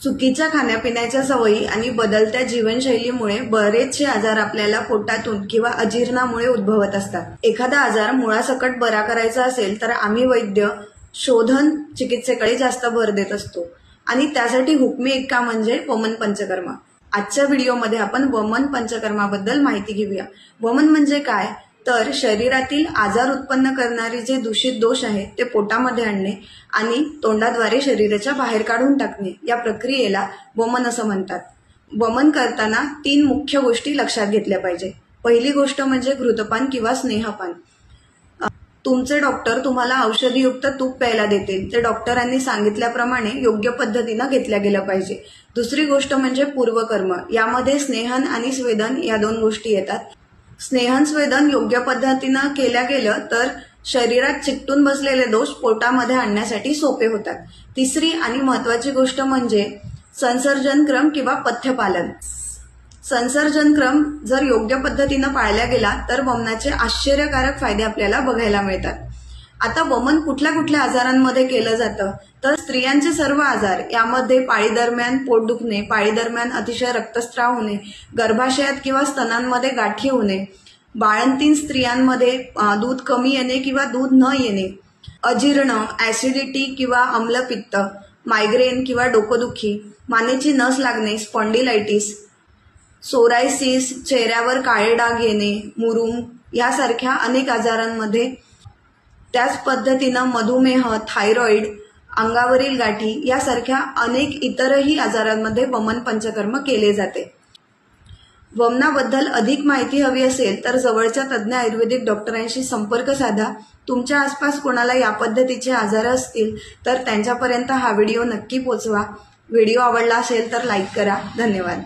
चुकीच्या खाण्यापिण्याच्या सवयी आणि बदलत्या जीवनशैलीमुळे बरेचसे आजार आपल्याला पोटातून किंवा अजीर्णामुळे उद्भवत असतात। एखादा आजार मुळासकट बरा करायचा असेल तर आम्ही वैद्य शोधन चिकित्सेकडे जास्त भर देत असतो आणि त्यासाठी हुकमी एक काम म्हणजे वमन पंचकर्म। आजच्या व्हिडिओमध्ये आपण वमन पंचकर्माबद्दल माहिती घेऊया। वमन म्हणजे काय तर शरीरातील आजार उत्पन्न करणारे जे दूषित दोष आहेत ते पोटामध्ये आणणे आणि तोंडाद्वारे शरीराच्या बाहेर काढून टाकणे, या प्रक्रियेला वमन असं म्हणतात। वमन करताना 3 मुख्य गोष्टी लक्षात घेतल्या पाहिजे। पहिली गोष्ट म्हणजे घृतपान किंवा स्नेहपान। तुमचे डॉक्टर तुम्हाला औषधीयुक्त तूप प्यायला देतील, ते डॉक्टरांनी सांगितल्याप्रमाणे योग्य पद्धतीने घेतल्या गेलं पाहिजे। दुसरी गोष्ट म्हणजे पूर्वकर्म, यामध्ये स्नेहन आणि स्वेदन या 2 गोष्टी येतात। स्नेहन स्वेदन योग्य पद्धतीनं केल्या गेलं तर शरीरात चिकटून बसलेले दोष पोटामध्ये आणण्यासाठी सोपे होतात। तिसरी आणि महत्वाची गोष्ट म्हणजे संसर्जनक्रम किंवा पथ्यपालन। संसर्जनक्रम जर योग्य पद्धतीनं पाळला गेला तर वमनाचे आश्चर्यकारक फायदे आपल्याला बघायला मिळतात। आता वमन कुठल्या कुठल्या आजारांमध्ये केलं जातं तर स्त्रियांचे सर्व आजार, यामध्ये पाळी दरम्यान पोट दुखणे, पाळी दरम्यान अतिशय रक्तस्राव होणे, गर्भाशयात किंवा स्तनांमध्ये गाठी होणे, बाळंतीण स्त्रियांमध्ये दूध कमी येणे किंवा दूध न येणे, अजीर्ण, ऍसिडिटी किंवा अम्लपित्त, मायग्रेन किंवा डोकदुखी, मानेची नस लागणे, स्पॉन्डिलायटिस, सोरायसिस, चेहऱ्यावर काळे डाग येणे, मुरूम यासारख्या अनेक आजारांमध्ये, त्याच पद्धतीनं मधुमेह, थायरॉइड, अंगावरील गाठी यासारख्या अनेक इतरही आजारांमध्ये वमन पंचकर्म केले जाते। वमनाबद्दल अधिक माहिती हवी असेल तर जवळच्या तज्ज्ञ आयुर्वेदिक डॉक्टरांशी संपर्क साधा। तुमच्या आसपास कोणाला या पद्धतीचे आजार असतील तर त्यांच्यापर्यंत हा व्हिडिओ नक्की पोहोचवा। व्हिडिओ आवडला असेल तर लाईक करा। धन्यवाद।